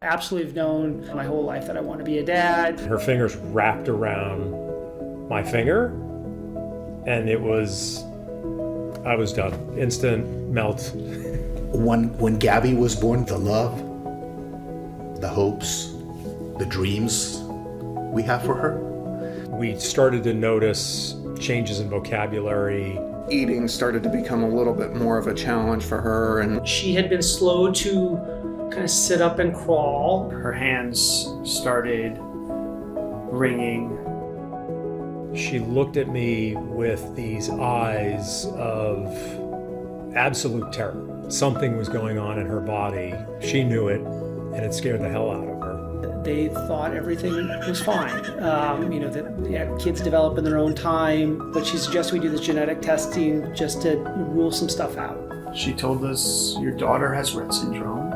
Absolutely have known my whole life that I want to be a dad. Her fingers wrapped around my finger, and I was done. Instant melt. When Gabby was born, the love, the hopes, the dreams we have for her. We started to notice changes in vocabulary. Eating started to become a little bit more of a challenge for her, and She had been slow to kind of sit up and crawl. Her hands started wringing. She looked at me with these eyes of absolute terror. Something was going on in her body. She knew it, and it scared the hell out of her. They thought everything was fine. That kids develop in their own time, but she suggested we do this genetic testing just to rule some stuff out. She told us, your daughter has Rett syndrome.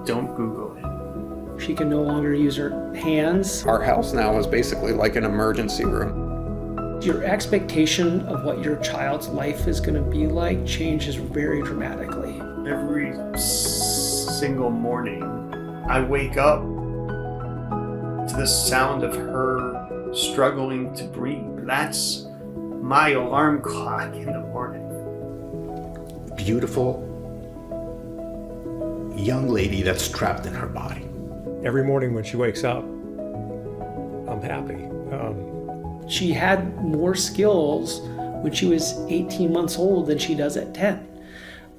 Don't Google it. She can no longer use her hands. our house now is basically like an emergency room. Your expectation of what your child's life is going to be like changes very dramatically. Every single morning, I wake up to the sound of her struggling to breathe. That's my alarm clock in the morning. Beautiful young lady that's trapped in her body. Every morning when she wakes up, I'm happy. She had more skills when she was 18 months old than she does at 10.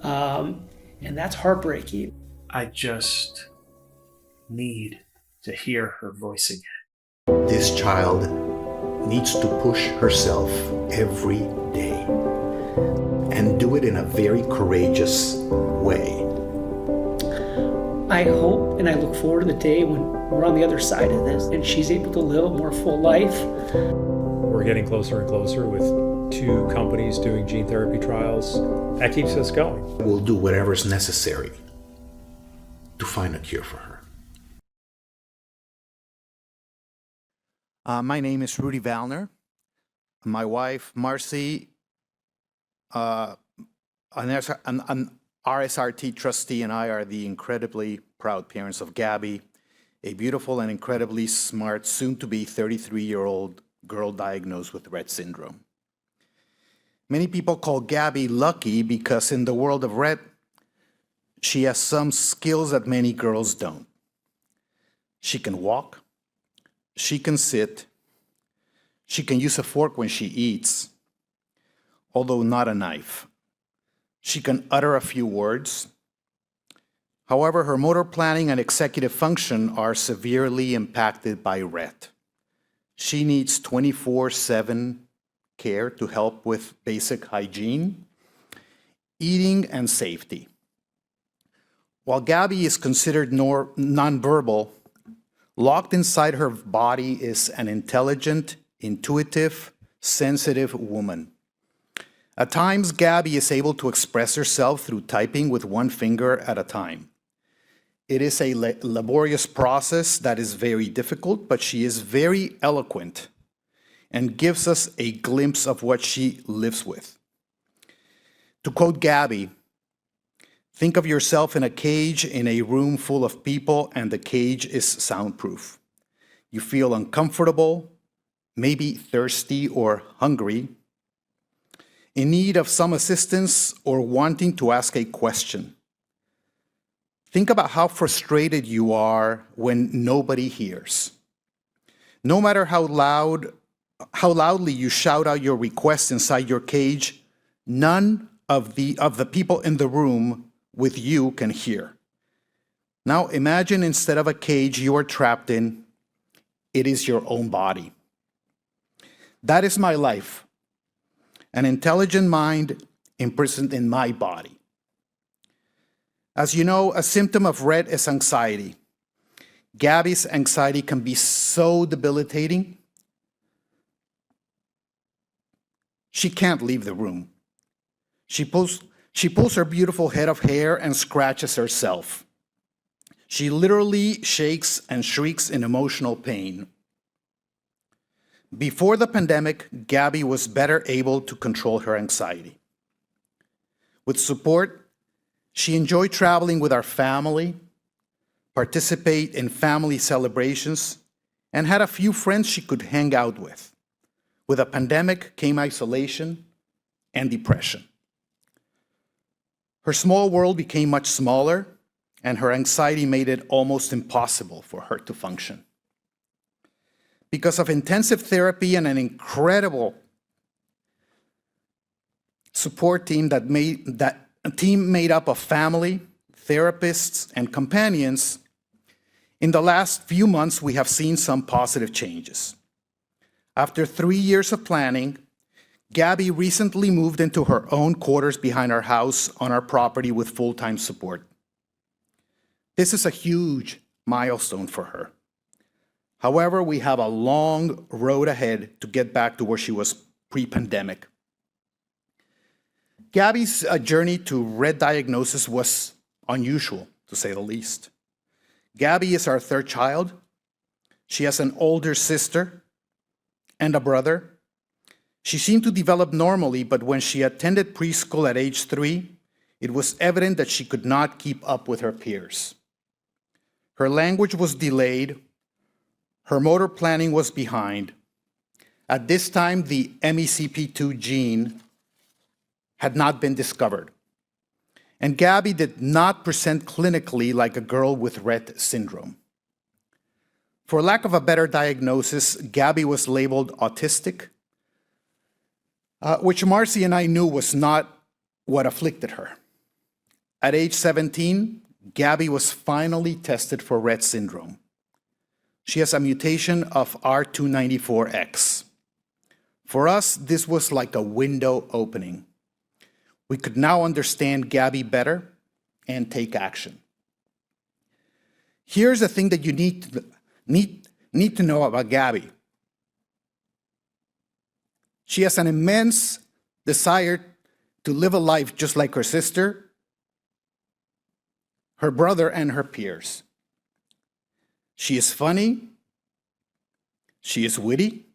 And that's heartbreaking. I just need to hear her voice again. This child needs to push herself every day and do it in a very courageous way. I hope and I look forward to the day when we're on the other side of this and she's able to live a more full life. We're getting closer and closer with 2 companies doing gene therapy trials. That keeps us going. We'll do whatever's necessary to find a cure for her. My name is Rudy Valner. My wife, Marcy, an RSRT trustee, and I are the incredibly proud parents of Gabby, a beautiful and incredibly smart, soon-to-be 33-year-old girl diagnosed with Rett syndrome. Many people call Gabby lucky because in the world of Rett, she has some skills that many girls don't. She can walk, she can sit, she can use a fork when she eats, although not a knife. She can utter a few words. However, her motor planning and executive function are severely impacted by Rett. She needs 24/7 care to help with basic hygiene, eating, and safety. While Gabby is considered nonverbal, locked inside her body is an intelligent, intuitive, sensitive woman. At times, Gabby is able to express herself through typing with one finger at a time. It is a laborious process that is very difficult, but she is very eloquent and gives us a glimpse of what she lives with. To quote Gabby, think of yourself in a cage in a room full of people, and the cage is soundproof. You feel uncomfortable, maybe thirsty or hungry, in need of some assistance or wanting to ask a question. Think about how frustrated you are when nobody hears. No matter how loudly you shout out your request inside your cage, none of the people in the room with you can hear. Now imagine instead of a cage you are trapped in, it is your own body. That is my life, an intelligent mind imprisoned in my body. As you know, a symptom of Rett is anxiety. Gabby's anxiety can be so debilitating, she can't leave the room. She pulls her beautiful head of hair and scratches herself. She literally shakes and shrieks in emotional pain. Before the pandemic, Gabby was better able to control her anxiety. With support, she enjoyed traveling with our family, participate in family celebrations, and had a few friends she could hang out with. With a pandemic came isolation and depression. Her small world became much smaller, and her anxiety made it almost impossible for her to function. Because of intensive therapy and an incredible support team a team made up of family, therapists, and companions, in the last few months we have seen some positive changes. After 3 years of planning, Gabby recently moved into her own quarters behind our house on our property with full-time support. This is a huge milestone for her. However, we have a long road ahead to get back to where she was pre-pandemic. Gabby's journey to Rett diagnosis was unusual, to say the least. Gabby is our third child. She has an older sister and a brother. She seemed to develop normally, but when she attended preschool at age 3, it was evident that she could not keep up with her peers. Her language was delayed. Her motor planning was behind. At this time, the MECP2 gene had not been discovered. And Gabby did not present clinically like a girl with Rett syndrome. For lack of a better diagnosis, Gabby was labeled autistic, which Marcy and I knew was not what afflicted her. At age 17, Gabby was finally tested for Rett syndrome. She has a mutation of R294X. For us, this was like a window opening. We could now understand Gabby better and take action. Here's the thing that you need to know about Gabby. She has an immense desire to live a life just like her sister, her brother, and her peers. She is funny, she is witty,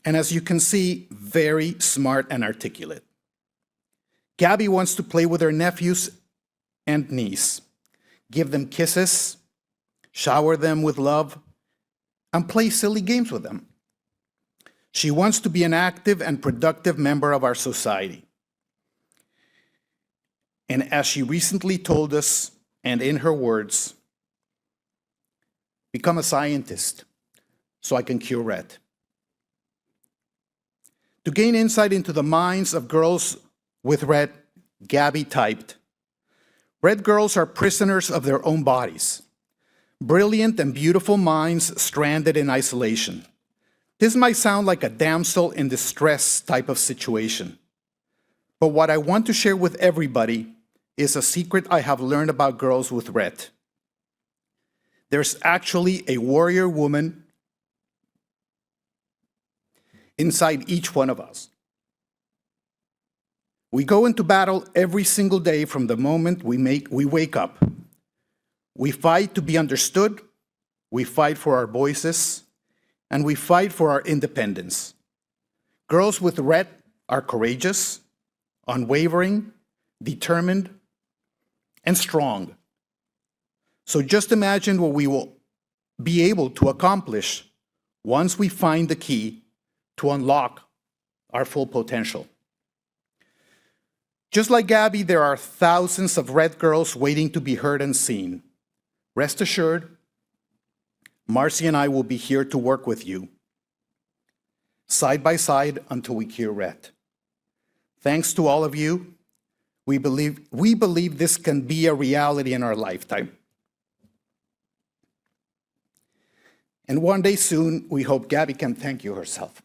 and as you can see, very smart and articulate. Gabby wants to play with her nephews and niece, give them kisses, shower them with love, and play silly games with them. She wants to be an active and productive member of our society. And as she recently told us, and in her words, become a scientist so I can cure Rett. To gain insight into the minds of girls with Rett, Gabby typed, "Rett girls are prisoners of their own bodies, brilliant and beautiful minds stranded in isolation. This might sound like a damsel in distress type of situation, but what I want to share with everybody is a secret I have learned about girls with Rett. There's actually a warrior woman inside each one of us. We go into battle every single day from the moment we wake up. We fight to be understood, we fight for our voices, and we fight for our independence. Girls with Rett are courageous, unwavering, determined, and strong. So just imagine what we will be able to accomplish once we find the key to unlock our full potential. Just like Gabby, there are thousands of Rett girls waiting to be heard and seen. Rest assured, Marcy and I will be here to work with you, side by side until we cure Rett. Thanks to all of you, we believe this can be a reality in our lifetime. And one day soon, we hope Gabby can thank you herself.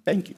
Thank you.